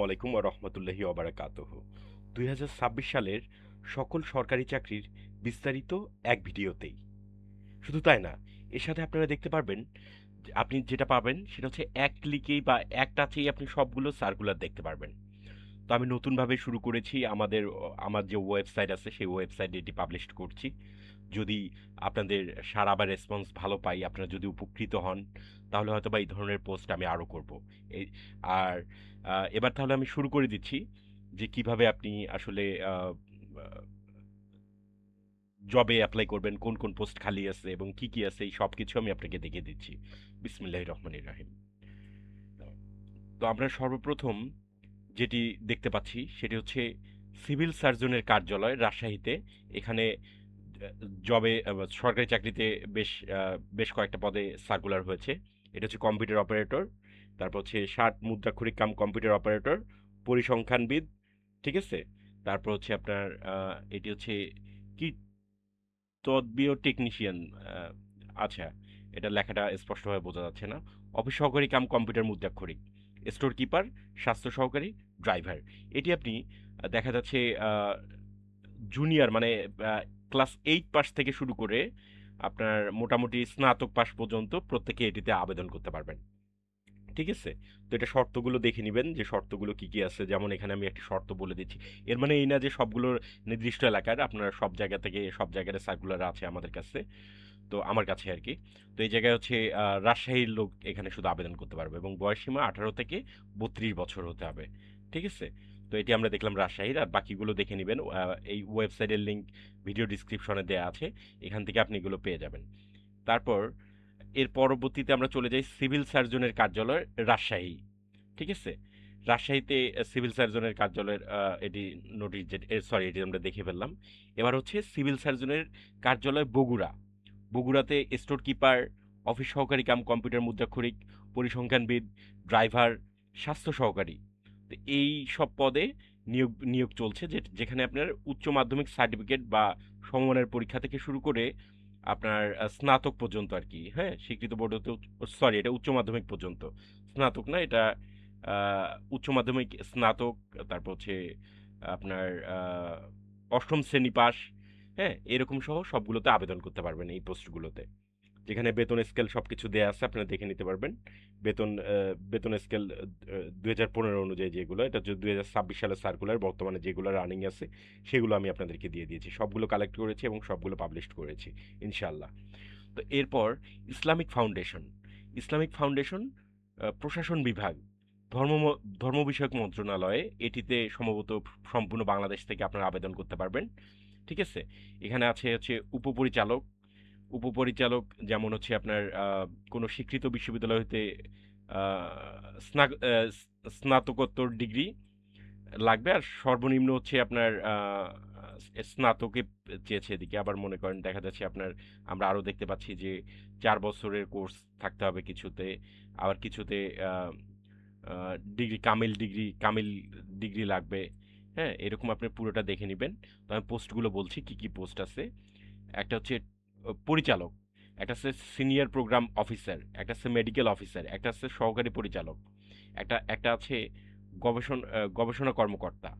আলাইকুম ওয়া রাহমাতুল্লাহি ওয়া বারাকাতুহু। ২০২৬ সালের সকল সরকারি চাকরির বিস্তারিত এক ভিডিওতেই। শুধু তাই না, এর সাথে আপনারা দেখতে পারবেন যে আপনি যেটা পাবেন সেটা হচ্ছে এক ক্লিকেই বা এক টাচেই আপনি সবগুলো সার্কুলার দেখতে পারবেন। তো আমি নতুনভাবে শুরু করেছি আমার যে ওয়েবসাইট আছে সেই ওয়েবসাইটে এটি পাবলিশ করছি। যদি আপনাদের সাড়া বা রেসপন্স ভালো পাই, আপনারা যদি উপকৃত হন, তাহলে হয়তোবা এই ধরনের পোস্ট আমি আরও করব। এই আর এবার তাহলে আমি শুরু করে দিচ্ছি যে কিভাবে আপনি আসলে আ আ জবে এপ্লাই করবেন, কোন পোস্ট খালি আছে এবং কি আছে এই সবকিছু আমি আপনাকে দেখিয়ে দিচ্ছি। বিসমিল্লাহির রহমানির রহিম। তো আমরা সর্বপ্রথম যেটি দেখতে পাচ্ছি সেটি হচ্ছে সিভিল সার্জনের কার্যালয় রাজশাহীতে। এখানে জবে সরকারি চাকরিতে বেশ কয়েকটা পদে সার্কুলার হয়েছে। এটা হচ্ছে কম্পিউটার অপারেটর, তারপর হচ্ছে ষাট মুদ্রাক্ষরিক কাম কম্পিউটার অপারেটর, পরিসংখ্যানবিদ, ঠিক আছে? তারপর হচ্ছে আপনার এটি হচ্ছে কীট তদবির টেকনিশিয়ান। আ আচ্ছা, এটা লেখাটা স্পষ্টভাবে বোঝা যাচ্ছে না। অফিস সহকারী কাম কম্পিউটার মুদ্রাক্ষরিক, স্টোর কিপার, স্বাস্থ্য সহকারী, ড্রাইভার। এটি আপনি দেখা যাচ্ছে আ জুনিয়র মানে আ ক্লাস 8 পাস থেকে শুরু করে আপনার মোটামুটি স্নাতক পাস পর্যন্ত প্রত্যেকে এটিতে আবেদন করতে পারবেন। ঠিক আছে? তো এটা শর্তগুলো দেখে নিবেন যে শর্তগুলো কি আছে। যেমন এখানে আমি একটি শর্ত বলে দিচ্ছি। এর মানে এই না যে সবগুলোর নির্দিষ্ট এলাকার আপনারা সব জায়গা থেকে সব জায়গার সার্কুলার আছে আমাদের কাছে। তো আমার কাছে আরকি। তো এই জায়গায় হচ্ছে রাজশাহীর লোক এখানে শুধু আবেদন করতে পারবে এবং বয়সসীমা 18 থেকে 32 বছর হতে হবে। ঠিক আছে? তো এটি আমরা দেখলাম রাজশাহীর। আর বাকিগুলো দেখে নিবেন। এই ওয়েবসাইটের লিংক ভিডিও ডেসক্রিপশনে দেয়া আছে। এখান থেকে আপনি এগুলো পেয়ে যাবেন। তারপর এর পরবর্তীতে আমরা চলে যাই সিভিল সার্জনের কার্যালয় রাজশাহী। ঠিক আছে? রাজশাহীতে সিভিল সার্জনের কার্যালয়ের এটি নোটিশ সরি এটি আমরা দেখে ফেললাম। এবার হচ্ছে সিভিল সার্জনের কার্যালয় বগুড়া। বগুড়াতে স্টোর কিপার, অফিস সহকারী কাম কম্পিউটার মুদ্রাক্ষরিক, পরিসংখ্যানবিদ, ড্রাইভার, স্বাস্থ্য সহকারী। তো এই সব পদে নিয়োগ চলছে যেখানে আপনার উচ্চ মাধ্যমিক সার্টিফিকেট বা সমমানের পরীক্ষা থেকে শুরু করে আপনার স্নাতক পর্যন্ত আরকি, হ্যাঁ? স্বীকৃত বোর্ড হতে সরি এটা উচ্চ মাধ্যমিক পর্যন্ত। স্নাতক না এটা আ উচ্চ মাধ্যমিক স্নাতক, তারপর হচ্ছে আপনার আ ৮ম শ্রেণী পাস, হ্যাঁ? এরকম সহ সবগুলোতে আবেদন করতে পারবেন এই পোস্টগুলোতে। যেখানে বেতন স্কেল সবকিছু দেয়া আছে আপনারা দেখে নিতে পারবেন। বেতন স্কেল ২০১৫ অনুযায়ী যেগুলো, এটা হচ্ছে ২০২৬ সালের সার্কুলার বর্তমানে যেগুলো রানিং আছে সেগুলো আমি আপনাদেরকে দিয়ে দিয়েছি। সবগুলো কালেক্ট করেছি এবং সবগুলো পাবলিশড করেছি ইনশাআল্লাহ। তো এরপর ইসলামিক ফাউন্ডেশন। ইসলামিক ফাউন্ডেশন প্রশাসন বিভাগ, ধর্ম ম ধর্ম বিষয়ক মন্ত্রণালয়ে এটিতে সম্ভবত সম্পূর্ণ বাংলাদেশ থেকে আপনারা আবেদন করতে পারবেন। ঠিক আছে? এখানে হচ্ছে উপপরিচালক, যেমন হচ্ছে আপনার কোনো স্বীকৃত বিশ্ববিদ্যালয় হইতে আ স্নাগ আ স্নাতকোত্তর ডিগ্রি লাগবে। আর সর্বনিম্ন হচ্ছে আপনার স্নাতকে চেয়েছে এদিকে। আবার মনে করেন দেখা যাচ্ছে আপনার আমরা আরো দেখতে পাচ্ছি যে ৪ বছরের কোর্স থাকতে হবে কিছুতে। আবার কিছুতে আ আ কামিল ডিগ্রি লাগবে। হ্যাঁ? এরকম আপনি পুরোটা দেখে নিবেন। তো আমি পোস্টগুলো বলছি কি পোস্ট আছে। একটা হচ্ছে পরিচালক, একটা হচ্ছে সিনিয়র প্রোগ্রাম অফিসার, একটা হচ্ছে মেডিকেল অফিসার, একটা হচ্ছে সহকারী পরিচালক, একটা আছে গবেষণা কর্মকর্তা।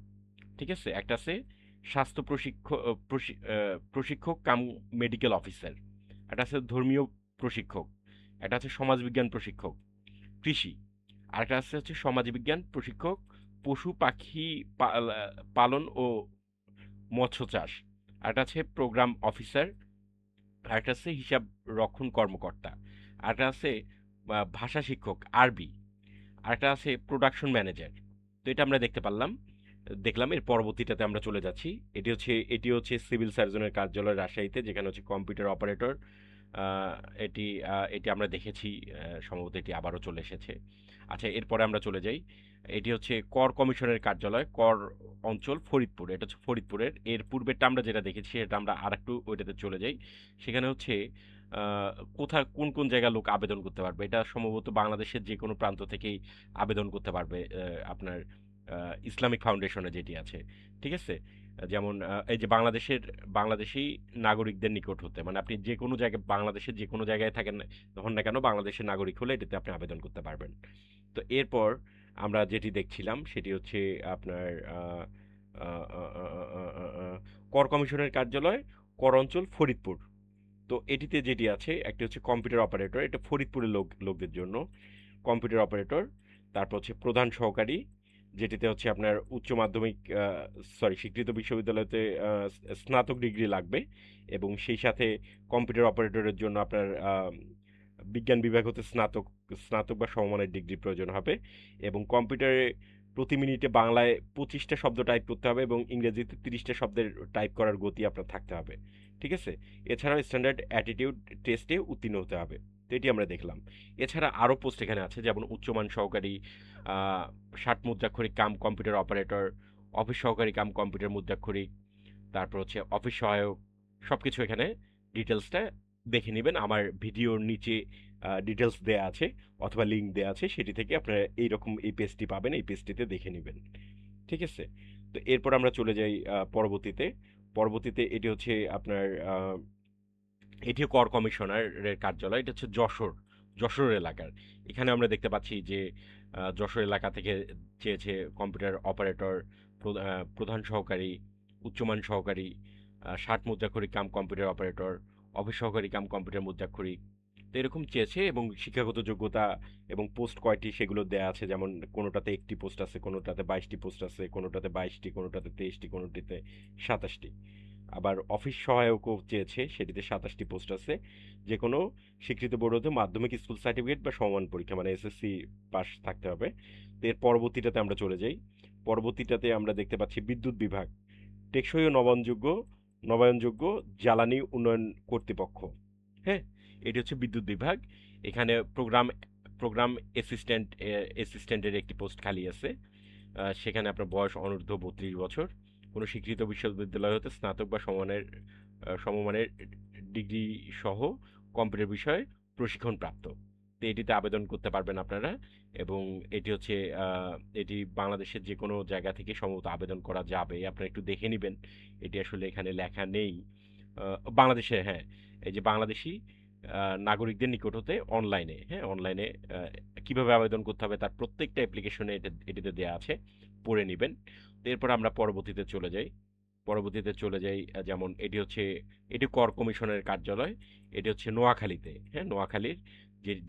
ঠিক আছে? একটা আছে স্বাস্থ্য প্রশিক্ষক কাম মেডিকেল অফিসার। একটা আছে ধর্মীয় প্রশিক্ষক। একটা আছে সমাজবিজ্ঞান প্রশিক্ষক, কৃষি। আরেকটা হচ্ছে সমাজবিজ্ঞান প্রশিক্ষক, পশু পাখি পালন ও মৎস্য চাষ। আরেকটা আছে প্রোগ্রাম অফিসার, আরেকটা আছে হিসাব রক্ষণ কর্মকর্তা। আরেকটা আছে ভাষা শিক্ষক আরবি। আরেকটা আছে প্রোডাকশন ম্যানেজার। তো এটা আমরা দেখলাম এর পরবর্তীটাতে আমরা চলে যাচ্ছি। এটি হচ্ছে সিভিল সার্জনের কার্যালয় রাজশাহীতে যেখানে হচ্ছে কম্পিউটার অপারেটর। আ এটি আমরা দেখেছি, সম্ভবত এটি আবারও চলে এসেছে। আচ্ছা এরপরে আমরা চলে যাই। এটি হচ্ছে কর কমিশনের কার্যালয়, কর অঞ্চল ফরিদপুর। এটা হচ্ছে ফরিদপুরের। এর পূর্বেরটা আমরা যেটা দেখেছি সেটা আমরা আরেকটু ওইটাতে চলে যাই। সেখানে হচ্ছে আ কোন জায়গার লোক আবেদন করতে পারবে। এটা সম্ভবত বাংলাদেশের যেকোনো প্রান্ত থেকেই আবেদন করতে পারবে আপনার আ ইসলামিক ফাউন্ডেশনে যেটি আছে। ঠিক আছে? যেমন এই যে বাংলাদেশী নাগরিকদের নিকট হতে মানে আপনি যেকোনো জায়গায় বাংলাদেশের যেকোনো জায়গায় থাকেন হন না কেন বাংলাদেশের নাগরিক হলে এটাতে আপনি আবেদন করতে পারবেন। তো এরপর আমরা যেটি দেখছিলাম সেটি হচ্ছে আপনার আহ, আহ, আহ, আহ, আহ, আহ, আহ, কর কমিশনের কার্যালয়, কর অঞ্চল ফরিদপুর। তো এটিতে যেটি আছে একটি হচ্ছে কম্পিউটার অপারেটর, এটা ফরিদপুরের লোকদের জন্য কম্পিউটার অপারেটর। তারপর হচ্ছে প্রধান সহকারী, যেটিতে হচ্ছে আপনার উচ্চ মাধ্যমিক স্বীকৃত বিশ্ববিদ্যালয়তে স্নাতক ডিগ্রি লাগবে, এবং সেই সাথে কম্পিউটার অপারেটরের জন্য আপনার বিজ্ঞান বিভাগ হতে স্নাতক স্নাতক বা সমমানের ডিগ্রি প্রয়োজন হবে। এবং কম্পিউটারে প্রতি মিনিটে বাংলায় 25টা শব্দ টাইপ করতে হবে এবং ইংরেজিতে 30টা শব্দের টাইপ করার গতি আপনার থাকতে হবে। ঠিক আছে? এছাড়াও স্ট্যান্ডার্ড অ্যাটিটিউড টেস্টে উত্তীর্ণ হতে হবে। তো এটি আমরা দেখলাম। এছাড়া আরও পোস্ট এখানে আছে, যেমন উচ্চমান সহকারী, 60 মুদ্রাক্ষরিক কাম কম্পিউটার অপারেটর, অফিস সহকারী কাম কম্পিউটার মুদ্রাক্ষরিক, তারপর হচ্ছে অফিস সহায়ক। সব কিছু এখানে ডিটেলসটা দেখে নেবেন। আমার ভিডিওর নিচে ডিটেলস দেয়া আছে অথবা লিঙ্ক দেয়া আছে, সেটি থেকে আপনারা এইরকম এই পেজটি পাবেন, এই পেজটিতে দেখে নেবেন। ঠিক আছে? তো এরপর আমরা চলে যাই পরবর্তীতে। পরবর্তীতে এটি হচ্ছে আপনার এটিও কর কমিশনারের কার্যালয়। এটা হচ্ছে যশোর এলাকার। এখানে আমরা দেখতে পাচ্ছি যে যশোর এলাকা থেকে চেয়েছে কম্পিউটার অপারেটর, প্রধান সহকারী, উচ্চমান সহকারী, 60 মুদ্রাক্ষরিক কাম কম্পিউটার অপারেটর, অফিস সহকারী কাম কম্পিউটার মুদ্রাক্ষরিক। তো এরকম চেয়েছে, এবং শিক্ষাগত যোগ্যতা এবং পোস্ট কয়টি সেগুলো দেয়া আছে, যেমন কোনোটাতে 1টি পোস্ট আছে, কোনোটাতে 22টি পোস্ট আছে, কোনোটাতে 22টি, কোনোটাতে 23টি, কোনোটিতে 27টি। আবার অফিস সহায়কও চেয়েছে, সেটিতে 27টি পোস্ট আছে। যে কোনো স্বীকৃত বোর্ড হতে মাধ্যমিক স্কুল সার্টিফিকেট বা সমমান পরীক্ষা মানে এসএসসি পাস থাকতে হবে। তো এর পরবর্তীটাতে আমরা চলে যাই। পরবর্তীটাতে আমরা দেখতে পাচ্ছি বিদ্যুৎ বিভাগ, টেকসই ও নবায়নযোগ্য জ্বালানি উন্নয়ন কর্তৃপক্ষ। হ্যাঁ, এটি হচ্ছে বিদ্যুৎ বিভাগ। এখানে প্রোগ্রাম অ্যাসিস্ট্যান্টের একটি পোস্ট খালি আছে। সেখানে আপনার বয়স অনূর্ধ্ব 32 বছর, কোনো স্বীকৃত বিশ্ববিদ্যালয় হতে স্নাতক বা সমমানের ডিগ্রি সহ কম্পিউটার বিষয়ে প্রশিক্ষণ প্রাপ্ত। তো এটিতে আবেদন করতে পারবেন আপনারা। এবং এটি হচ্ছে এটি বাংলাদেশের যে কোনো জায়গা থেকে সম্ভবত আবেদন করা যাবে। আপনারা একটু দেখে নেবেন, এটি আসলে এখানে লেখা নেই। বাংলাদেশে, হ্যাঁ, এই যে বাংলাদেশি নাগরিকদের নিকট হতে অনলাইনে, হ্যাঁ, অনলাইনে কিভাবে আবেদন করতে হবে তার প্রত্যেকটা অ্যাপ্লিকেশনে এটিতে দেওয়া আছে, পড়ে নেবেন। তো এরপর আমরা পরবর্তীতে চলে যাই। যেমন এটি কর কমিশনের কার্যালয়। এটি হচ্ছে নোয়াখালীতে, হ্যাঁ, নোয়াখালীর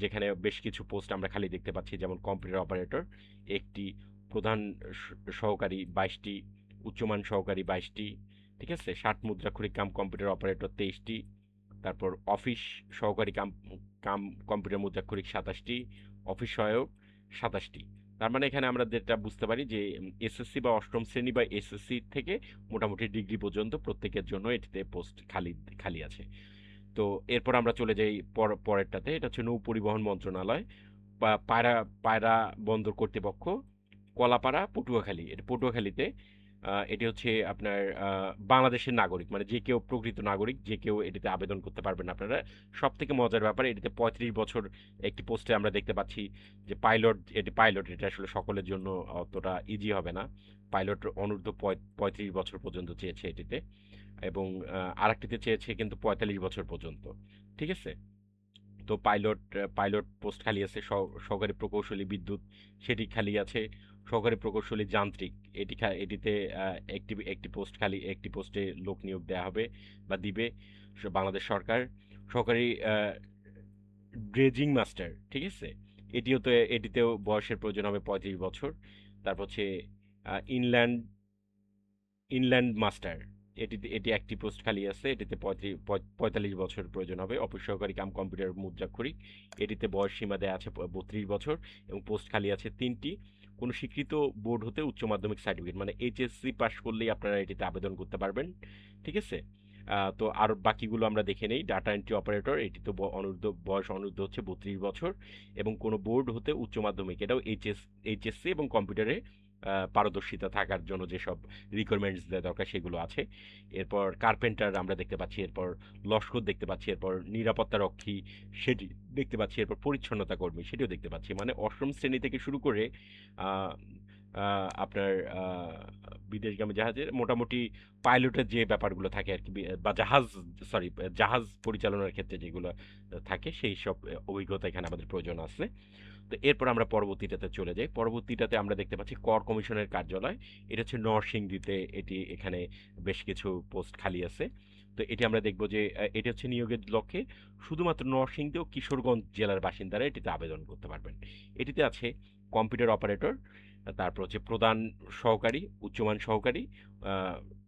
যেখানে বেশ কিছু পোস্ট আমরা খালি দেখতে পাচ্ছি, যেমন কম্পিউটার অপারেটর 1টি, প্রধান সহকারী 22টি, উচ্চমান সহকারী 22টি। ঠিক আছে? 60 মুদ্রাক্ষরিক কাম কম্পিউটার অপারেটর 23টি, তারপর অফিস সহকারী কাম কাম কম্পিউটার মুদ্রাক্ষরিক 27টি, অফিস সহায়ক 27টি। তার মানে এখানে আমরা যেটা বুঝতে পারি যে এসএসসি বা অষ্টম শ্রেণী বা এসএসসি থেকে মোটামুটি ডিগ্রি পর্যন্ত প্রত্যেকের জন্য এটিতে পোস্ট খালি খালি আছে। তো এরপর আমরা চলে যাই পরেরটাতে। এটা হচ্ছে নৌ পরিবহন মন্ত্রণালয়, পায়রা পায়রা বন্দর কর্তৃপক্ষ, কলাপাড়া, পটুয়াখালী। এটা পটুয়াখালীতে। এটি হচ্ছে আপনার বাংলাদেশের নাগরিক, মানে যে কেউ প্রকৃত নাগরিক যে কেউ এটিতে আবেদন করতে পারবেন আপনারা। সব থেকে মজার ব্যাপার, এটিতে 35 বছর একটি পোস্টে আমরা দেখতে পাচ্ছি যে পাইলট, এটা আসলে সকলের জন্য অতটা ইজি হবে না। পাইলট অনূর্ধ্ব 35 বছর পর্যন্ত চেয়েছে এটিতে, এবং আরেকটিতে চেয়েছে কিন্তু 45 বছর পর্যন্ত। ঠিক আছে? তো পাইলট পোস্ট খালি আছে। সহকারী প্রকৌশলী বিদ্যুৎ, সেটি খালি আছে। সহকারী প্রকৌশলী যান্ত্রিক, এটিতে একটি পোস্ট খালি, একটি পোস্টে লোক নিয়োগ দেওয়া হবে বা দিবে বাংলাদেশ সরকার। সহকারী ড্রেজিং মাস্টার, ঠিক আছে, এটিতেও বয়সের প্রয়োজন হবে 35 বছর। তারপর হচ্ছে ইনল্যান্ড ইনল্যান্ড মাস্টার, এটি একটি পোস্ট খালি আছে। এটিতে 45 বছর প্রয়োজন হবে। অফিস সহকারী কাম কম্পিউটার মুদ্রাক্ষরিক, এটিতে বয়স সীমা দেওয়া আছে 32 বছর, এবং পোস্ট খালি আছে 3টি। কোনো স্বীকৃত বোর্ড হতে উচ্চ মাধ্যমিক সার্টিফিকেট মানে এইচএসসি পাস করলেই আপনারা এটিতে আবেদন করতে পারবেন। ঠিক আছে? তো আর বাকিগুলো আমরা দেখে নেই। ডাটা এন্ট্রি অপারেটর, এটি তো বয়স অনূর্ধ্ব হচ্ছে 32 বছর, এবং কোনো বোর্ড হতে উচ্চ মাধ্যমিক, এটাও এইচএসসি এবং কম্পিউটারে পারদর্শিতা থাকার জন্য যেসব রিকোয়ারমেন্টস দেওয়া দরকার সেগুলো আছে। এরপর কার্পেন্টার আমরা দেখতে পাচ্ছি, এরপর লস্কর দেখতে পাচ্ছি, এরপর নিরাপত্তা রক্ষী সেটি দেখতে পাচ্ছি, এরপর পরিচ্ছন্নতা কর্মী সেটিও দেখতে পাচ্ছি। মানে অষ্টম শ্রেণী থেকে শুরু করে আপনার বিদেশগামী জাহাজের মোটামুটি পাইলটের যে ব্যাপারগুলো থাকে আর কি, বা জাহাজ পরিচালনার ক্ষেত্রে যেগুলো থাকে সেই সব অভিজ্ঞতা এখানে আমাদের প্রয়োজন আছে। তো এরপর আমরা পরবর্তীটাতে চলে যাই। পরবর্তীটাতে আমরা দেখতে পাচ্ছি কর কমিশনের কার্যালয়। এটা হচ্ছে নরসিংদীতে, এখানে বেশ কিছু পোস্ট খালি আছে। তো এটি আমরা দেখব যে এটি হচ্ছে নিয়োগের লক্ষ্যে শুধুমাত্র নরসিংদী ও কিশোরগঞ্জ জেলার বাসিন্দারা এটিতে আবেদন করতে পারবেন। এটিতে আছে কম্পিউটার অপারেটর, তারপর হচ্ছে প্রধান সহকারী, উচ্চমান সহকারী,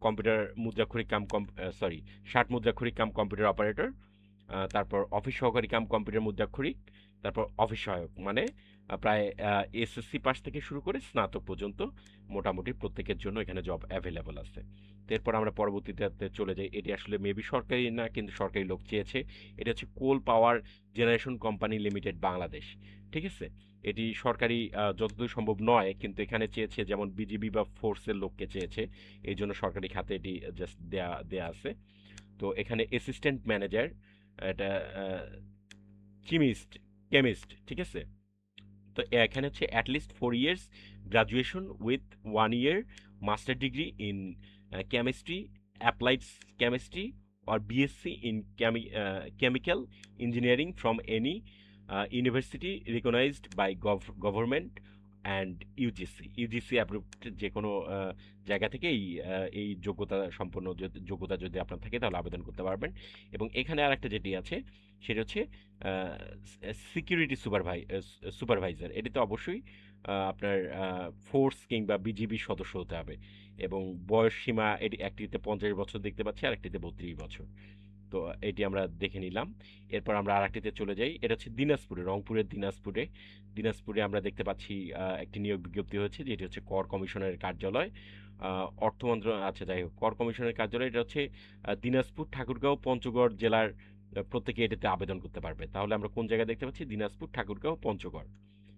কম্পিউটার মুদ্রাক্ষরিক কাম সরি ষাট মুদ্রাক্ষরিক কাম কম্পিউটার অপারেটর, তারপর অফিস সহকারী কাম কম্পিউটার মুদ্রাক্ষরিক, তারপর অফিস সহায়ক, মানে প্রায় এসএসসি পাস থেকে শুরু করে স্নাতক পর্যন্ত মোটামুটি প্রত্যেকের জন্য এখানে জব অ্যাভেলেবল আছে। তো এরপর আমরা পরবর্তীতে চলে যাই। এটি আসলে মেবি সরকারি না, কিন্তু সরকারি লোক চেয়েছে। এটা হচ্ছে coal power generation company limited Bangladesh. ঠিক আছে, এটি সরকারি যতদূর সম্ভব নয়, কিন্তু এখানে চেয়েছে যেমন বিজিবি বা ফোর্সের লোককে চেয়েছে, এই জন্য সরকারি খাতে এটি জাস্ট দেয়া আছে। তো এখানে অ্যাসিস্ট্যান্ট ম্যানেজার, এটা কেমিস্ট, ঠিক আছে। তো এখানে হচ্ছে at least 4 years graduation with 1 year master degree in chemistry, applied chemistry, or BSc in chemical engineering from any university recognized by government and UGC approved যে কোনো জায়গা থেকে এই যোগ্যতা যদি আপনার থাকে তাহলে আবেদন করতে পারবেন। এবং এখানে আরেকটা যেটি আছে সেটা হচ্ছে সিকিউরিটি সুপারভাইজার। এটিতে অবশ্যই আপনার ফোর্স কিংবা বিজিবির সদস্য হতে হবে, এবং বয়স সীমা একটিতে 50 বছর দেখতে পাচ্ছি, আর একটিতে 32 বছর। তো এটি আমরা দেখে নিলাম। এরপর আমরা আরেকটিতে চলে যাই। এটা হচ্ছে রংপুরের দিনাজপুরে আমরা দেখতে পাচ্ছি একটি নিয়োগ বিজ্ঞপ্তি হয়েছে, যেটি হচ্ছে কর কমিশনের কার্যালয়, আচ্ছা যাই হোক, কর কমিশনের কার্যালয়। এটা হচ্ছে দিনাজপুর, ঠাকুরগাঁও, পঞ্চগড় জেলার প্রত্যেকে এটাতে আবেদন করতে পারবে। তাহলে আমরা কোন জায়গায় দেখতে পাচ্ছি? দিনাজপুর, ঠাকুরগাঁও, পঞ্চগড়।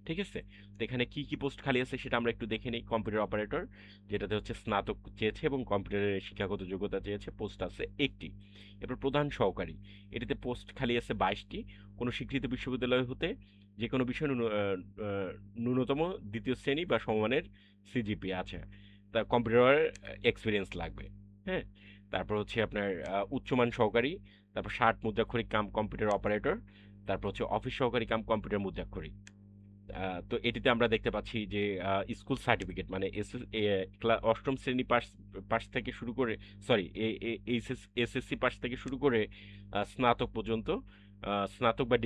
ঠিক আছে, তো এখানে কি কি পোস্ট খালি আছে সেটা আমরা একটু দেখে নিই। কম্পিউটার অপারেটর, যেটাতে হচ্ছে স্নাতক চেয়েছে এবং কম্পিউটারের শিক্ষাগত যোগ্যতা চেয়েছে, পোস্ট আছে একটি। এরপর প্রধান সহকারী, এটিতে পোস্ট খালি আছে 22টি। কোনো স্বীকৃত বিশ্ববিদ্যালয় হতে যে কোনো বিষয়ে ন্যূনতম দ্বিতীয় শ্রেণী বা সমমানের সিজিপি আছে, তা কম্পিউটার এক্সপিরিয়েন্স লাগবে। হ্যাঁ, তারপর হচ্ছে আপনার উচ্চমান সহকারী, তারপর 60 মুদ্রাক্ষরিক কাম কম্পিউটার অপারেটর, তারপর হচ্ছে অফিস সহকারী কাম কম্পিউটার মুদ্রাক্ষরিক। তো এটিতে আমরা দেখতে পাচ্ছি যে স্কুল সার্টিফিকেট, মানে অষ্টম শ্রেণী পাস পাস থেকে শুরু করে, সরি এসএসসি পাস থেকে শুরু করে স্নাতক পর্যন্ত, স্নাতক বা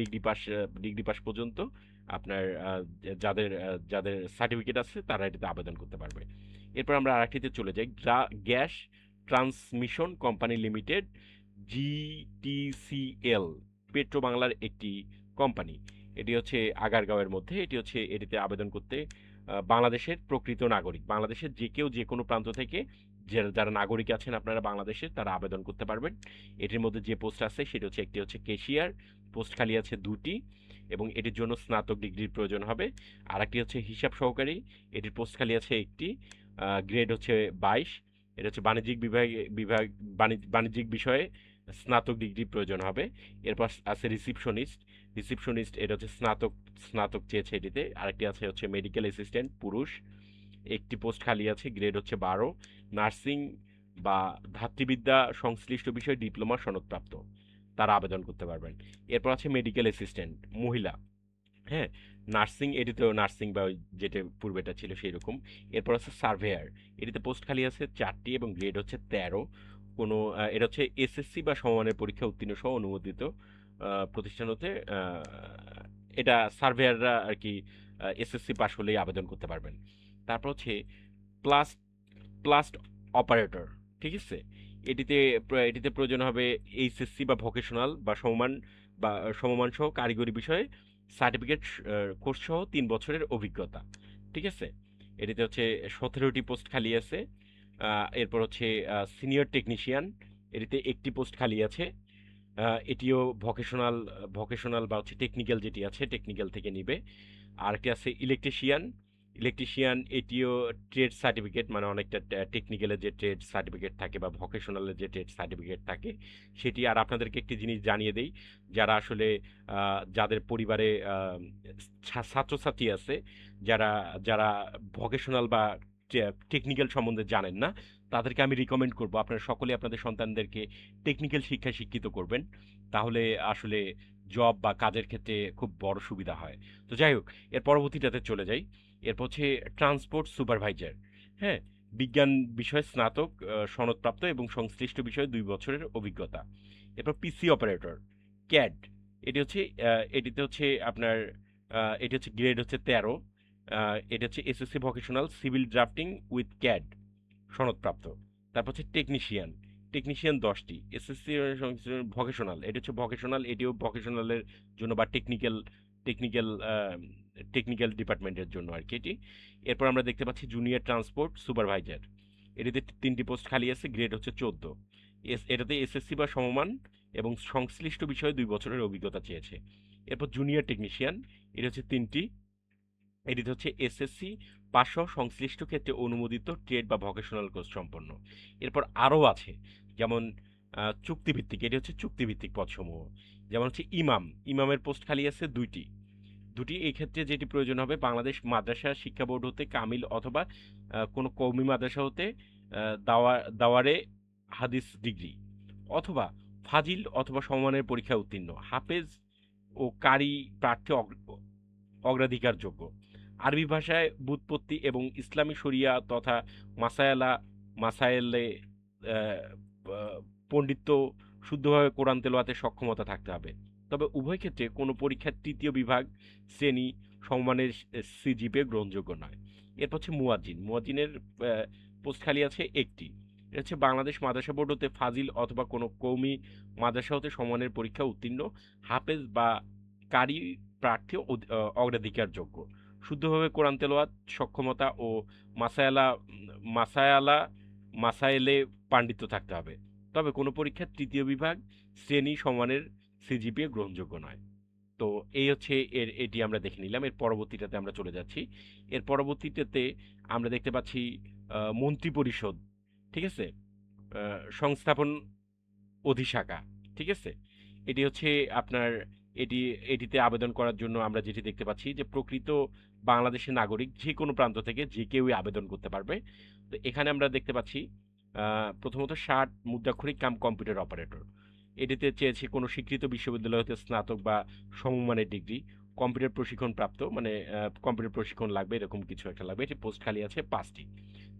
ডিগ্রি পাস পর্যন্ত আপনার যাদের সার্টিফিকেট আছে তারা এটিতে আবেদন করতে পারবে। এরপর আমরা আরেকটিতে চলে যাই। Gas transmission company limited, GTCL, petro বাংলার একটি কোম্পানি। এটি হচ্ছে আগারগাঁওয়ের মধ্যে। এটিতে আবেদন করতে বাংলাদেশের প্রকৃত নাগরিক, বাংলাদেশের যে কেউ যে কোনো প্রান্ত থেকে যারা নাগরিক আছেন আপনারা বাংলাদেশের, তারা আবেদন করতে পারবেন। এটির মধ্যে যে পোস্ট আছে একটি হচ্ছে কেশিয়ার, পোস্ট খালি আছে 2টি, এবং এটির জন্য স্নাতক ডিগ্রির প্রয়োজন হবে। আর একটি হচ্ছে হিসাব সহকারী, এটির পোস্ট খালি আছে একটি, গ্রেড হচ্ছে 22। এটা হচ্ছে বাণিজ্যিক বিষয়ে স্নাতক ডিগ্রি প্রয়োজন হবে। এরপর আছে রিসিপশনিস্ট, এটা হচ্ছে স্নাতক চেয়েছে এটিতে। আরেকটি হচ্ছে মেডিকেল অ্যাসিস্ট্যান্ট, পুরুষ, একটি পোস্ট খালি আছে, গ্রেড হচ্ছে 12। নার্সিং বা ধাত্রীবিদ্যা সংশ্লিষ্ট বিষয়ে ডিপ্লোমা সনদপ্রাপ্ত, তারা আবেদন করতে পারবেন। এরপর আছে মেডিকেল অ্যাসিস্ট্যান্ট, মহিলা। হ্যাঁ, এটিতেও নার্সিং বা যেটা পূর্বেটা ছিল সেই রকম। এরপর আছে সার্ভেয়ার, এটিতে পোস্ট খালি আছে 4টি এবং গ্রেড হচ্ছে 13। এটা হচ্ছে এসএসসি বা সমমানের পরীক্ষা উত্তীর্ণ সহ অনুমোদিত প্রতিষ্ঠান হতে এটা সার্ভেয়াররা আর কি এসএসসি পাস হলেই আবেদন করতে পারবেন। তারপর হচ্ছে প্লাস্ট প্লাস্ট অপারেটর, ঠিক আছে। এটিতে প্রয়োজন হবে এইচএসসি বা ভোকেশনাল বা সমমান সহ কারিগরি বিষয়ে সার্টিফিকেট কোর্স সহ 3 বছরের অভিজ্ঞতা, ঠিক আছে। এটিতে হচ্ছে 17টি পোস্ট খালি আছে। এরপর হচ্ছে সিনিয়র টেকনিশিয়ান, এটিতে একটি পোস্ট খালি আছে। এটিও ভোকেশনাল বা হচ্ছে টেকনিক্যাল, যেটি আছে টেকনিক্যাল থেকে নিবে। আরেকটি আছে ইলেকট্রিশিয়ান, এটিও ট্রেড সার্টিফিকেট, মানে অনেকটা টেকনিক্যালের যে ট্রেড সার্টিফিকেট থাকে বা ভোকেশনালের যে ট্রেড সার্টিফিকেট থাকে সেটি। আর আপনাদেরকে একটি জিনিস জানিয়ে দেই, যারা আসলে যাদের পরিবারে ছাত্রছাত্রী আছে, যারা যারা ভোকেশনাল বা টেকনিক্যাল সম্বন্ধে জানেন না, তাদেরকে আমি রিকমেন্ড করব আপনারা সকলে আপনাদের সন্তানদেরকে টেকনিক্যাল শিক্ষায় শিক্ষিত করবেন। তাহলে আসলে জব বা কাজের ক্ষেত্রে খুব বড় সুবিধা হয়। তো যাই হোক, এর পরবর্তীটাতে চলে যাই। এরপর হচ্ছে ট্রান্সপোর্ট সুপারভাইজার। হ্যাঁ? বিজ্ঞান বিষয়ে স্নাতক, সনদপ্রাপ্ত এবং সংশ্লিষ্ট বিষয়ে ২ বছরের অভিজ্ঞতা। এরপর পিসি অপারেটর, ক্যাড। এটিতে হচ্ছে আপনার এটি হচ্ছে গ্রেড হচ্ছে ১৩। এটা হচ্ছে SSC vocational civil drafting with CAD সনদপ্রাপ্ত। তারপর হচ্ছে টেকনিশিয়ান, টেকনিশিয়ান ১০টি। এসএসসি ভোকেশনাল, এটা হচ্ছে ভোকেশনাল, এটিও ভোকেশনালের জন্য বা টেকনিক্যাল টেকনিক্যাল ডিপার্টমেন্টের জন্য আর কি এটি। এরপর আমরা দেখতে পাচ্ছি জুনিয়র ট্রান্সপোর্ট সুপারভাইজার। এটিতে ৩টি পোস্ট খালি আছে, গ্রেড হচ্ছে ১৪। এটাতে এসএসসি বা সমমান এবং সংশ্লিষ্ট বিষয়ে ২ বছরের অভিজ্ঞতা চেয়েছে। এরপর জুনিয়র টেকনিশিয়ান, এটা হচ্ছে ৩টি। এটিতে হচ্ছে এসএসসি পাসসহ সংশ্লিষ্ট ক্ষেত্রে অনুমোদিত ট্রেড বা ভোকেশনাল কোর্স সম্পন্ন। এরপর আরও আছে, যেমন চুক্তিভিত্তিক, এটি হচ্ছে চুক্তিভিত্তিক পদসমূহ। যেমন হচ্ছে ইমাম, ইমামের পোস্ট খালি আছে ২টি। এই ক্ষেত্রে যেটি প্রয়োজন হবে, বাংলাদেশ মাদ্রাসা শিক্ষা বোর্ড হতে কামিল অথবা কোনো কওমি মাদ্রাসা হতে দাওয়ারে হাদিস ডিগ্রি অথবা ফাজিল অথবা সমমানের পরীক্ষায় উত্তীর্ণ, হাফেজ ও কারি প্রার্থী অগ্রাধিকারযোগ্য। আরবি ভাষায় ব্যুৎপত্তি এবং ইসলামী শরিয়া তথা মাসায়েলে আহ, আহ, পণ্ডিত্য, শুদ্ধভাবে কোরআন তেলাওয়াতের সক্ষমতা থাকতে হবে। তবে উভয় ক্ষেত্রে কোনো পরীক্ষার ৩য় বিভাগ শ্রেণী সমমানের সিজিপিএ গ্রহণযোগ্য নয়। এরপর হচ্ছে মুয়াজ্জিনের পোস্ট খালি আছে ১টি। এটা হচ্ছে বাংলাদেশ মাদ্রাসা বোর্ড হতে ফাজিল অথবা কোনো কওমি মাদ্রাসা হতে সমমানের পরীক্ষা উত্তীর্ণ, হাফেজ বা কারি প্রার্থী অগ্রাধিকারযোগ্য। শুদ্ধভাবে কোরআন তেলাওয়াত সক্ষমতা ও মাসায়ালা মাসায়ালা মাসায়েলে পাণ্ডিত্য থাকতে হবে। তবে কোনো পরীক্ষার ৩য় বিভাগ শ্রেণী সমানের সিজিপিএ গ্রহণযোগ্য নয়। তো এই হচ্ছে এটি আমরা দেখে নিলাম। এর পরবর্তীটাতে আমরা চলে যাচ্ছি। এর পরবর্তীটাতে আমরা দেখতে পাচ্ছি মন্ত্রিপরিষদ, ঠিক আছে? সংস্থাপন অধিশাখা, ঠিক আছে? এটি হচ্ছে আপনার এটি এটিতে আবেদন করার জন্য আমরা যেটি দেখতে পাচ্ছি যে প্রকৃত বাংলাদেশের নাগরিক যে কোনো প্রান্ত থেকে যে কেউই আবেদন করতে পারবে। তো এখানে আমরা দেখতে পাচ্ছি প্রথমত ৬০ মুদ্রাক্ষরিক কাম কম্পিউটার অপারেটর। এটিতে চেয়েছে কোনো স্বীকৃত বিশ্ববিদ্যালয় হতে স্নাতক বা সমমানের ডিগ্রি, কম্পিউটার প্রশিক্ষণ প্রাপ্ত, মানে কম্পিউটার প্রশিক্ষণ লাগবে এরকম কিছু একটা লাগবে। এটি পোস্ট খালি আছে ৫টি।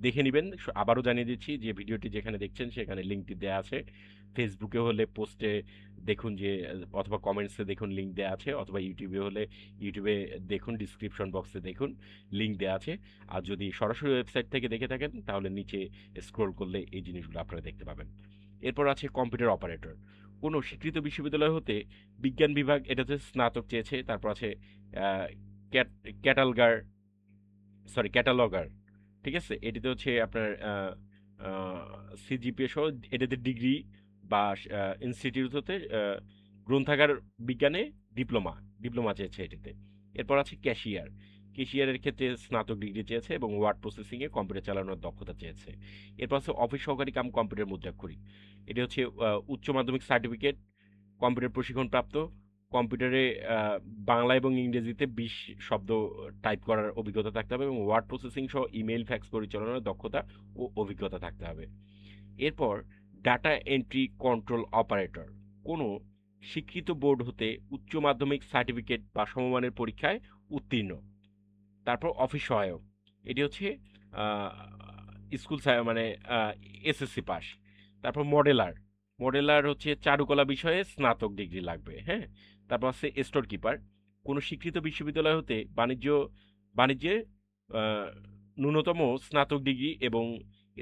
দেখে নিবেন। আবারও জানিয়ে দিচ্ছি যে ভিডিওটি যেখানে দেখছেন সেখানে লিঙ্কটি দেয়া আছে। ফেসবুকে হলে পোস্টে দেখুন যে অথবা কমেন্টসে দেখুন লিঙ্ক দেয়া আছে, অথবা ইউটিউবে হলে ইউটিউবে দেখুন, ডিসক্রিপশন বক্সে দেখুন লিঙ্ক দেয়া আছে। আর যদি সরাসরি ওয়েবসাইট থেকে দেখে থাকেন তাহলে নিচে স্ক্রল করলে এই জিনিসগুলো আপনারা দেখতে পাবেন। এরপর আছে কম্পিউটার অপারেটর। কোনো স্বীকৃত বিশ্ববিদ্যালয় হতে বিজ্ঞান বিভাগ, এটাতে স্নাতক চেয়েছে। তারপর আছে আহ, ক্যাটালগার ক্যাটালগার, ঠিক আছে? এটিতে হচ্ছে আপনার সিজিপিএ সহ এটাতে ডিগ্রি বা ইনস্টিটিউট হতে গ্রন্থাগার বিজ্ঞানে ডিপ্লোমা চেয়েছে এটিতে। এরপর আছে ক্যাশিয়ার, ক্যাশিয়ারের ক্ষেত্রে স্নাতক ডিগ্রি চেয়েছে এবং ওয়ার্ড প্রসেসিংয়ে কম্পিউটার চালানোর দক্ষতা চেয়েছে। এরপর আছে অফিস সহকারী কাম কম্পিউটার মুদ্রাক্ষরিক। এটি হচ্ছে উচ্চ মাধ্যমিক সার্টিফিকেট, কম্পিউটার প্রশিক্ষণ প্রাপ্ত, কম্পিউটারে বাংলা এবং ইংরেজিতে ২০ শব্দ টাইপ করার অভিজ্ঞতা থাকতে হবে এবং ওয়ার্ড প্রসেসিং সহ ইমেইল ফ্যাক্স পরিচালনার দক্ষতা ও অভিজ্ঞতা থাকতে হবে। এরপর ডাটা এন্ট্রি কন্ট্রোল অপারেটর। কোনো স্বীকৃত বোর্ড হতে উচ্চ মাধ্যমিক সার্টিফিকেট বা সমমানের পরীক্ষায় উত্তীর্ণ। তারপর অফিস সহায়ক, এটি হচ্ছে আহ, মানে এসএসসি পাস। তারপর মডেলার হচ্ছে চারুকলা বিষয়ে স্নাতক ডিগ্রি লাগবে, হ্যাঁ? তারপর আছে স্টোর কিপার। কোনো স্বীকৃত বিশ্ববিদ্যালয় হতে বাণিজ্যে আহ, ন্যূনতম স্নাতক ডিগ্রি এবং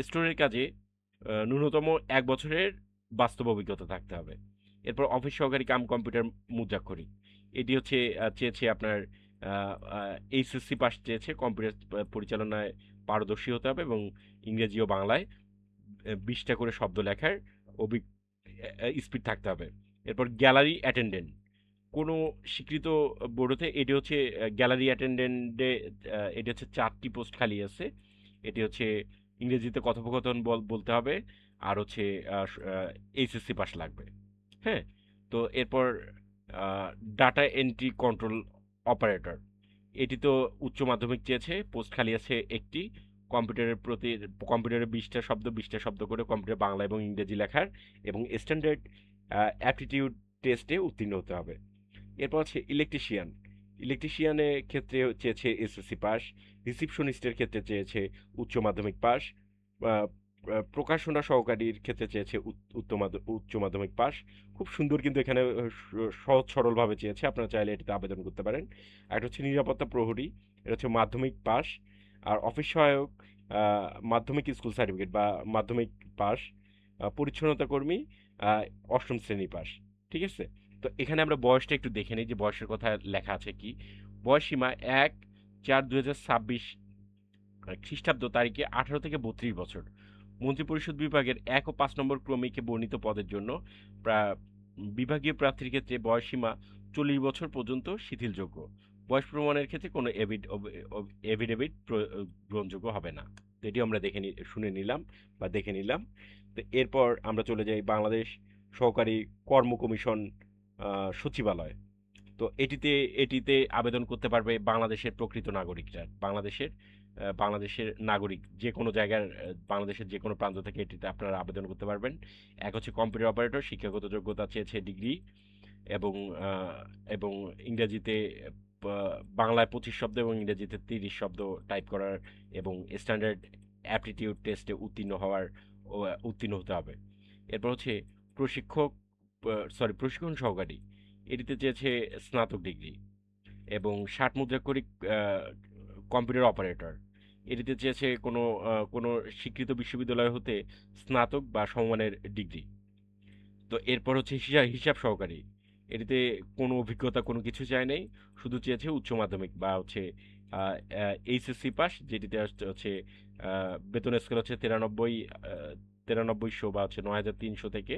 স্টোরের কাজে ন্যূনতম ১ বছরের বাস্তব অভিজ্ঞতা থাকতে হবে। এরপর অফিস সহকারী কাম কম্পিউটার মুদ্রাক্ষরিক। এটি হচ্ছে চেয়েছে আপনার এইচএসসি পাস চেয়েছে, কম্পিউটার পরিচালনায় পারদর্শী হতে হবে এবং ইংরেজি ও বাংলায় ২০টা করে শব্দ লেখার স্পিড থাকতে হবে। এরপর গ্যালারি অ্যাটেন্ডেন্ট। কোনো স্বীকৃত বোর্ড হতে এটি হচ্ছে গ্যালারি অ্যাটেন্ডেন্টে এটি হচ্ছে ৪টি পোস্ট খালি আছে। এটি হচ্ছে ইংরেজিতে কথোপকথন বলতে হবে আর হচ্ছে এইচএসসি পাস লাগবে, হ্যাঁ? তো এরপর ডাটা এন্ট্রি কন্ট্রোল অপারেটর। এটি তো উচ্চ মাধ্যমিক চেয়েছে, পোস্ট খালি আছে ১টি, কম্পিউটারে 20টা শব্দ করে কম্পিউটার বাংলা এবং ইংরেজি লেখার এবং স্ট্যান্ডার্ড অ্যাপটিটিউড টেস্টে উত্তীর্ণ হতে হবে। এরপর হচ্ছে ইলেকট্রিশিয়ানের ক্ষেত্রে চেয়েছে এসএসসি পাস, রিসিপশনিস্টের ক্ষেত্রে চেয়েছে উচ্চ মাধ্যমিক পাস, প্রকাশনা সহকারীর ক্ষেত্রে চেয়েছে উচ্চ মাধ্যমিক পাস। খুব সুন্দর, কিন্তু এখানে সহজ সরলভাবে চেয়েছে, আপনারা চাইলে এটাতে আবেদন করতে পারেন। একটা হচ্ছে নিরাপত্তা প্রহরী, এটা হচ্ছে মাধ্যমিক পাস। আর অফিস সহায়ক মাধ্যমিক স্কুল সার্টিফিকেট বা মাধ্যমিক পাস। পরিচ্ছন্নতা কর্মী অষ্টম শ্রেণী পাস। ঠিক আছে? তো এখানে আমরা বয়সটা একটু দেখে নিই যে বয়সের কথা লেখা আছে কি। বয়স সীমা 1/4/2026 খ্রিস্টাব্দ তারিখে 18 থেকে 32 বছর। মন্ত্রিপরিষদ বিভাগের 1 ও 5 নম্বর ক্রমিকে বর্ণিত পদের জন্য বিভাগীয় প্রার্থীর ক্ষেত্রে বয়সসীমা 40 বছর পর্যন্ত শিথিলযোগ্য। বয়স প্রমাণের ক্ষেত্রে কোনো এভিডেভিট গ্রহণযোগ্য হবে না। তো এটি আমরা শুনে নিলাম বা দেখে নিলাম। তো এরপর আমরা চলে যাই বাংলাদেশ সহকারী কর্ম কমিশন সচিবালয়। তো এটিতে আবেদন করতে পারবে বাংলাদেশের প্রকৃত নাগরিকরা। বাংলাদেশের নাগরিক যে কোনো জায়গার বাংলাদেশের যে কোনো প্রান্ত থেকে এটিতে আপনারা আবেদন করতে পারবেন। এক হচ্ছে কম্পিউটার অপারেটর, শিক্ষাগত যোগ্যতা চেয়েছে ডিগ্রি এবং এবং ইংরেজিতে বাংলায় 25 শব্দ এবং ইংরেজিতে 30 শব্দ টাইপ করার এবং স্ট্যান্ডার্ড অ্যাপটিটিউড টেস্টে উত্তীর্ণ হতে হবে। এরপর হচ্ছে প্রশিক্ষণ সহকারী, এটিতে চেয়েছে স্নাতক ডিগ্রি এবং 60 মুদ্রাক্ষরিক কম্পিউটার অপারেটর, এটিতে চেয়েছে কোনো স্বীকৃত বিশ্ববিদ্যালয় হতে স্নাতক বা সমমানের ডিগ্রি। তো এরপর হচ্ছে হিসাব সহকারী, এটিতে কোনো অভিজ্ঞতা কোনো কিছু চায় নাই, শুধু চেয়েছে উচ্চ মাধ্যমিক বা হচ্ছে এইচএসসি পাস, যেটিতে হচ্ছে বেতন স্কেল হচ্ছে 9300 বা হচ্ছে 9300 থেকে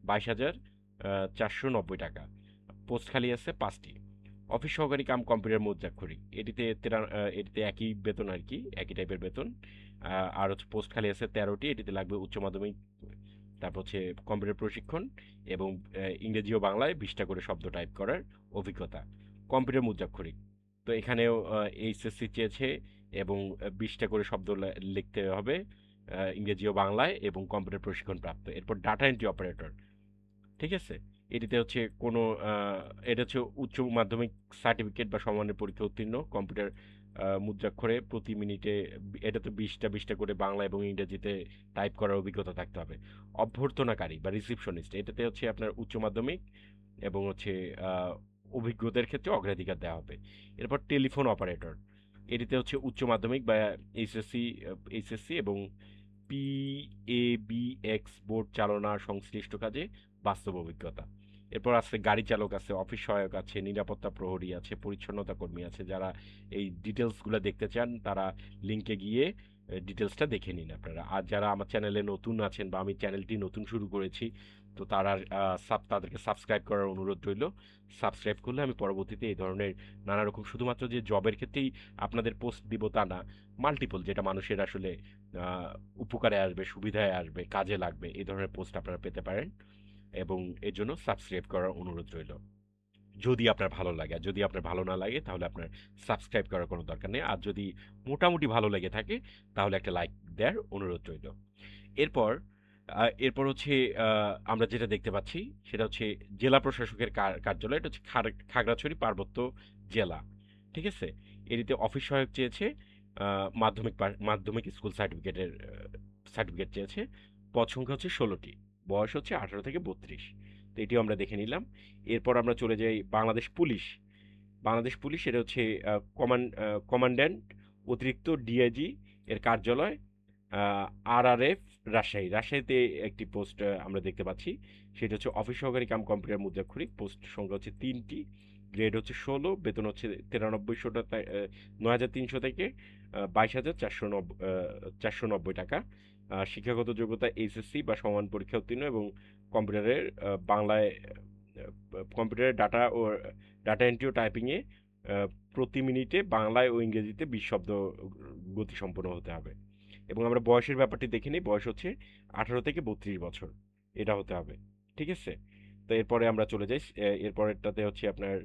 22,490 টাকা। পোস্ট খালি আছে 5টি। অফিস সহকারী কাম কম্পিউটার মুদ্রাক্ষরিক, এটিতে একই বেতন আর কি, একই টাইপের বেতন। আর হচ্ছে পোস্ট খালি আছে 13টি, এটিতে লাগবে উচ্চ মাধ্যমিক, তারপর হচ্ছে কম্পিউটার প্রশিক্ষণ এবং ইংরেজি ও বাংলায় 20টা করে শব্দ টাইপ করার অভিজ্ঞতা। কম্পিউটার মুদ্রাক্ষরিক, তো এখানেও এইচএসসি চেয়েছে এবং 20টা করে শব্দ লিখতে হবে ইংরেজি ও বাংলায় এবং কম্পিউটার প্রশিক্ষণ প্রাপ্ত। এরপর ডাটা এন্ট্রি অপারেটর, ঠিক আছে? এটিতে হচ্ছে এটা হচ্ছে উচ্চ মাধ্যমিক সার্টিফিকেট বা সমমানের পরীক্ষা উত্তীর্ণ, কম্পিউটার মুদ্রাক্ষরে প্রতি মিনিটে এটা তো 20টা করে বাংলা এবং ইংরেজিতে টাইপ করার অভিজ্ঞতা থাকতে হবে। অভ্যর্থনাকারী বা রিসিপশনিস্ট, এটাতে হচ্ছে আপনার উচ্চ মাধ্যমিক এবং হচ্ছে অভিজ্ঞতার ক্ষেত্রে অগ্রাধিকার দেওয়া হবে। এরপর টেলিফোন অপারেটর, এটিতে হচ্ছে উচ্চ মাধ্যমিক বা এইচএসসি এবং PABX বোর্ড চালনা সংশ্লিষ্ট কাজে বাস্তব অভিজ্ঞতা। এরপর আছে গাড়ি চালক আছে, অফিস সহায়ক আছে, নিরাপত্তা প্রহরী আছে, পরিচ্ছন্নতা কর্মী আছে। যারা এই ডিটেলসগুলো দেখতে চান তারা লিঙ্কে গিয়ে ডিটেলসটা দেখে নিন আপনারা। আর যারা আমার চ্যানেলে নতুন আছেন বা আমি চ্যানেলটি নতুন শুরু করেছি, তো তাদেরকে সাবস্ক্রাইব করার অনুরোধ রইল। সাবস্ক্রাইব করলে আমি পরবর্তীতে এই ধরনের নানা রকম, শুধুমাত্র যে জবের ক্ষেত্রেই আপনাদের পোস্ট দিব তা না, মাল্টিপল যেটা মানুষের আসলে উপকারে আসবে, সুবিধায় আসবে, কাজে লাগবে, এই ধরনের পোস্ট আপনারা পেতে পারেন এবং এর জন্য সাবস্ক্রাইব করার অনুরোধ রইল। যদি আপনার ভালো লাগে, আর যদি আপনার ভালো না লাগে তাহলে আপনার সাবস্ক্রাইব করার কোনো দরকার নেই। আর যদি মোটামুটি ভালো লেগে থাকে তাহলে একটা লাইক দেওয়ার অনুরোধ রইল। এরপর এরপর হচ্ছে আমরা যেটা দেখতে পাচ্ছি সেটা হচ্ছে জেলা প্রশাসকের কার্যালয়, এটা হচ্ছে খাগড়াছড়ি পার্বত্য জেলা। ঠিক আছে? এটিতে অফিস সহায়ক চেয়েছে মাধ্যমিক স্কুল সার্টিফিকেট চেয়েছে। পদ সংখ্যা হচ্ছে 16টি। বয়স হচ্ছে 18 থেকে 32। তো এটিও আমরা দেখে নিলাম। এরপর আমরা চলে যাই বাংলাদেশ পুলিশ, এটা হচ্ছে কমান্ড্যান্ট অতিরিক্ত ডিআইজি এর কার্যালয়, RRF রাজশাহীতে একটি পোস্ট আমরা দেখতে পাচ্ছি। সেটা হচ্ছে অফিস সহকারী কাম কম্পিউটার মুদ্রাক্ষরিক, পোস্ট সংখ্যা হচ্ছে 3টি, গ্রেড হচ্ছে 16, বেতন হচ্ছে 9300 থেকে 22,490 টাকা। শিক্ষাগত যোগ্যতা এইচএসসি বা সমান পরীক্ষা উত্তীর্ণ এবং কম্পিউটারের বাংলায় কম্পিউটারের ডাটা এন্ট্রি ও টাইপিংয়ে প্রতি মিনিটে বাংলায় ও ইংরেজিতে 20 শব্দ গতিসম্পন্ন হতে হবে। এবং আমরা বয়সের ব্যাপারটি দেখে নিই, বয়স হচ্ছে 18 থেকে 32 বছর, এটা হতে হবে। ঠিক আছে? তো এরপরে আমরা চলে যাই, এরপরেরটাতে হচ্ছে আপনার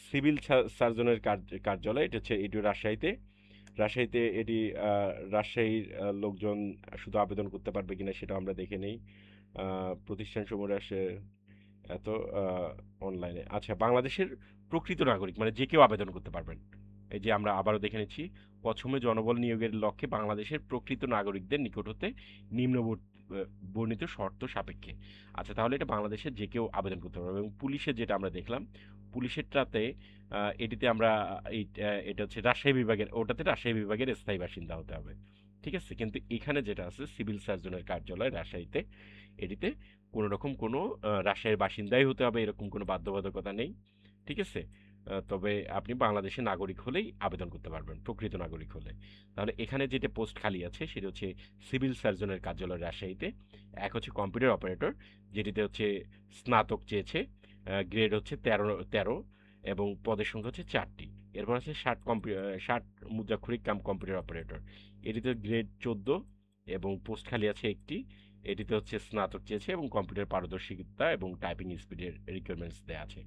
সিভিল সার্জনের কার্যালয়, এটা হচ্ছে এটিও রাজশাহীতে। রাজশাহীতে এটি রাজশাহীর লোকজন শুধু আবেদন করতে পারবে কিনা সেটা আমরা দেখে নেই। প্রতিষ্ঠান সমূহ রাজশাহী এত অনলাইনে আচ্ছা বাংলাদেশের প্রকৃত নাগরিক মানে যে কেউ আবেদন করতে পারবেন। এই যে আমরা আবারও দেখে নিচ্ছি প্রথমে জনবল নিয়োগের লক্ষ্যে বাংলাদেশের প্রকৃত নাগরিকদের নিকট হতে বর্ণিত শর্ত সাপেক্ষে। আচ্ছা তাহলে এটা বাংলাদেশের যে কেউ আবেদন করতে পারবে এবং পুলিশের যেটা আমরা দেখলাম পুলিশেরটাতে এটিতে আমরা এটা হচ্ছে রাজশাহী বিভাগের ওটাতে রাজশাহী বিভাগের স্থায়ী বাসিন্দা হতে হবে। ঠিক আছে কিন্তু এখানে যেটা আছে সিভিল সার্জনের কার্যালয় রাজশাহীতে এটিতে কোনো রকম কোনো রাজশাহীর বাসিন্দাই হতে হবে এরকম কোনো বাধ্যবাধকতা নেই। ঠিক আছে তবে আপনি বাংলাদেশের নাগরিক হলেই আবেদন করতে পারবেন প্রকৃত নাগরিক হলে। তাহলে এখানে যেটা পোস্ট খালি আছে সেটা হচ্ছে সিভিল সার্জনের কার্যালয় রাজশাহীতে। এক হচ্ছে কম্পিউটার অপারেটর যেটিতে হচ্ছে স্নাতক চেয়েছে গ্রেড হচ্ছে 13 এবং পদের সংখ্যা হচ্ছে 4টি। এরপর আছে 60 মুদ্রাক্ষরিক কাম কম্পিউটার অপারেটর এটিতে গ্রেড 14 এবং পোস্ট খালি আছে একটি। এটিতে হচ্ছে স্নাতক চেয়েছে এবং কম্পিউটার পারদর্শিতা এবং টাইপিং স্পিডের রিকোয়ারমেন্টস দেওয়া আছে।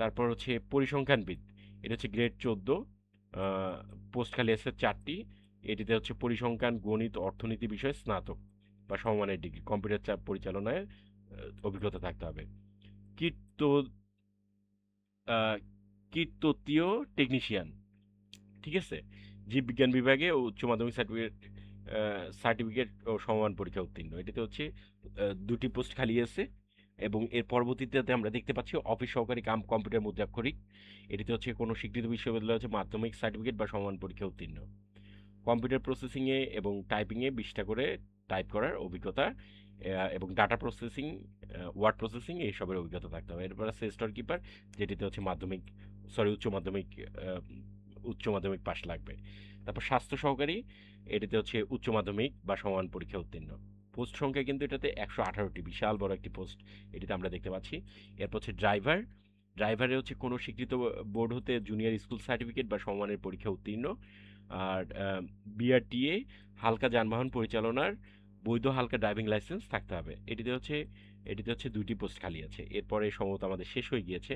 তারপর হচ্ছে পরিসংখ্যানবিদ এটা হচ্ছে গ্রেড 14 পোস্ট খালি আছে 4টি। এটিতে হচ্ছে পরিসংখ্যান গণিত অর্থনীতি বিষয়ে স্নাতক বা সমমানের ডিগ্রি কম্পিউটার চাপ পরিচালনায় অভিজ্ঞতা থাকতে হবে। কীট কীটতত্ত্বীয় টেকনিশিয়ান ঠিক আছে জীববিজ্ঞান বিভাগে ও উচ্চ মাধ্যমিক সার্টিফিকেট ও সমমান পরীক্ষা উত্তীর্ণ এটিতে হচ্ছে 2টি পোস্ট খালি আছে এবং এর পরবর্তীতে আমরা দেখতে পাচ্ছি অফিস সহকারী কাম কম্পিউটার মুদ্রাক্ষরিক এটিতে হচ্ছে কোনো স্বীকৃত বিশ্ববিদ্যালয় হচ্ছে মাধ্যমিক সার্টিফিকেট বা সমমান পরীক্ষা উত্তীর্ণ। কম্পিউটার প্রসেসিংয়ে এবং টাইপিংয়ে 20টা করে টাইপ করার অভিজ্ঞতা এবং ডাটা প্রসেসিং ওয়ার্ড প্রসেসিং এইসবের অভিজ্ঞতা থাকতে হবে। এরপর আছে স্টোর কিপার যেটিতে হচ্ছে উচ্চ মাধ্যমিক পাস লাগবে। তারপর স্বাস্থ্য সহকারী এটিতে হচ্ছে উচ্চ মাধ্যমিক বা সমান পরীক্ষা উত্তীর্ণ। পোস্ট সংখ্যা কিন্তু এটাতে 118টি বিশাল বড় একটি পোস্ট এটিতে আমরা দেখতে পাচ্ছি। এরপর হচ্ছে ড্রাইভারে হচ্ছে কোনো স্বীকৃত বোর্ড হতে জুনিয়র স্কুল সার্টিফিকেট বা সমমানের পরীক্ষা উত্তীর্ণ। আর বিআরটিএ হালকা যানবাহন পরিচালনার বৈধ হালকা ড্রাইভিং লাইসেন্স থাকতে হবে। এটিতে হচ্ছে 2টি পোস্ট খালি আছে। এরপরে সম্ভবত আমাদের শেষ হয়ে গিয়েছে।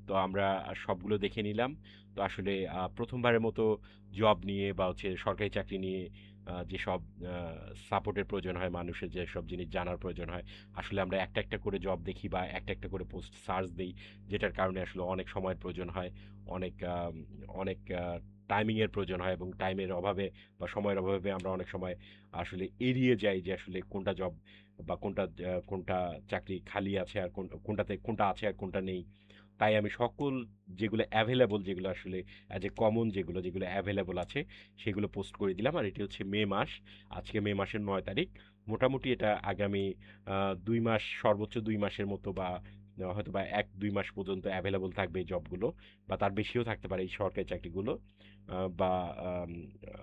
তো আমরা সবগুলো দেখে নিলাম। তো আসলে প্রথমবারের মতো জব নিয়ে বা হচ্ছে সরকারি চাকরি নিয়ে যেসব সাপোর্টের প্রয়োজন হয় মানুষের যেসব জিনিস জানার প্রয়োজন হয় আসলে আমরা একটা একটা করে জব দেখি বা একটা একটা করে পোস্ট সার্চ দিই যেটার কারণে আসলে অনেক সময়ের প্রয়োজন হয় অনেক অনেক টাইমিংয়ের প্রয়োজন হয় এবং টাইমের অভাবে বা সময়ের অভাবে আমরা অনেক সময় আসলে এড়িয়ে যাই যে আসলে কোনটা জব বা কোনটা চাকরি খালি আছে আর কোনটা আছে আর কোনটা নেই। তাই আমি সকল যেগুলো অ্যাভেলেবল যেগুলো আসলে অ্যাজ এ কমন যেগুলো অ্যাভেলেবল আছে সেগুলো পোস্ট করে দিলাম। আর এটি হচ্ছে মে মাস। আজকে মে মাসের 9 তারিখ। মোটামুটি এটা আগামী 2 মাস সর্বোচ্চ 2 মাসের মতো বা হয়তোবা 1-2 মাস পর্যন্ত অ্যাভেলেবল থাকবে এই জবগুলো বা তার বেশিও থাকতে পারে এই সরকারি চাকরিগুলো বা আম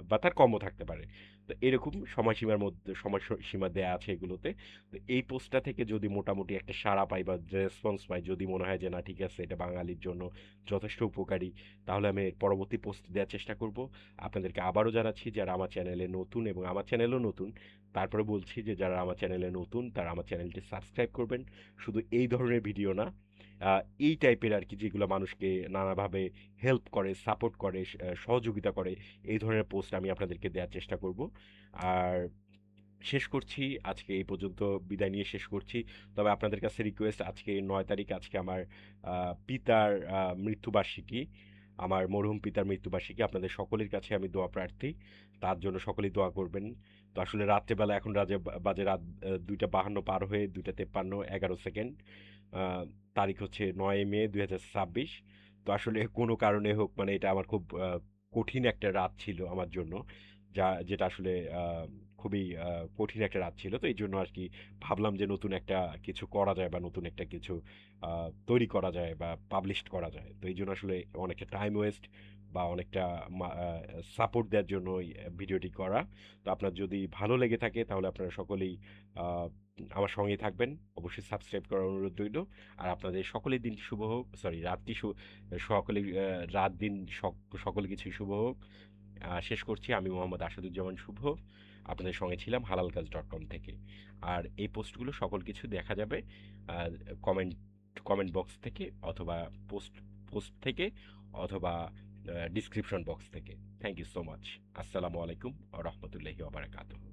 বা তার কমও থাকতে পারে। তো এরকম সময়সীমা দেয়া আছে এগুলোতে। তো এই পোস্টটা থেকে যদি মোটামুটি একটা সাড়া পাই বা রেসপন্স পাই যদি মনে হয় যে না ঠিক আছে এটা বাঙালির জন্য যথেষ্ট উপকারী তাহলে আমি এর পরবর্তী পোস্ট দেওয়ার চেষ্টা করব। আপনাদেরকে আবারও জানাচ্ছি যারা আমার চ্যানেলে নতুন এবং আমার চ্যানেলও নতুন তারপরে বলছি যে যারা আমার চ্যানেলে নতুন তারা আমার চ্যানেলটি সাবস্ক্রাইব করবেন। শুধু এই ধরনের ভিডিও না এই টাইপের আর কি যেগুলো মানুষকে নানাভাবে হেল্প করে সাপোর্ট করে সহযোগিতা করে এই ধরনের পোস্ট আমি আপনাদেরকে দেওয়ার চেষ্টা করব। আর শেষ করছি আজকে এই পর্যন্ত বিদায় নিয়ে শেষ করছি। তবে আপনাদের কাছে রিকোয়েস্ট আজকে 9 তারিখ আজকে আমার পিতার মৃত্যুবার্ষিকী। আমার মরহুম পিতার মৃত্যুবার্ষিকী। আপনাদের সকলের কাছে আমি দোয়া প্রার্থী। তার জন্য সকলেই দোয়া করবেন। তো আসলে রাত্রেবেলা এখন বাজে রাত 2:52 পার হয়ে 2:53 11 সেকেন্ড। আ তারিখ হচ্ছে 9 মে 2026। তো আসলে কোনো কারণে হোক মানে এটা আমার খুব কঠিন একটা রাত ছিল আমার জন্য। যেটা আসলে খুবই কঠিন একটা রাত ছিল। তো এইজন্য আরকি ভাবলাম যে নতুন একটা কিছু করা যায় বা নতুন একটা কিছু তৈরি করা যায় বা পাবলিশড করা যায়। তো এইজন্য আসলে অনেকটা টাইম ওয়েস্ট বা অনেকটা মা আ সাপোর্ট দেওয়ার জন্য এই ভিডিওটি করা। তো আপনার যদি ভালো লেগে থাকে তাহলে আপনারা সকলেই আ আমার সঙ্গেই থাকবেন। অবশ্যই সাবস্ক্রাইব করার অনুরোধ রইলো। আর আপনাদের সকলের দিনটি শুভ হোক। সরি রাতটি সকলের রাত দিন সকল কিছুই শুভ হোক। শেষ করছি আমি মোহাম্মদ আসাদুজ্জামান শুভ। আপনাদের সঙ্গে ছিলাম halalkaz.com থেকে। আর এই পোস্টগুলো সকল কিছু দেখা যাবে আ কমেন্ট কমেন্ট বক্স থেকে অথবা পোস্ট পোস্ট থেকে অথবা ডিসক্রিপশন বক্স থেকে। Thank you so much. আসসালামু আলাইকুম ওয়া রাহমাতুল্লাহি ওয়া বারাকাতুহু।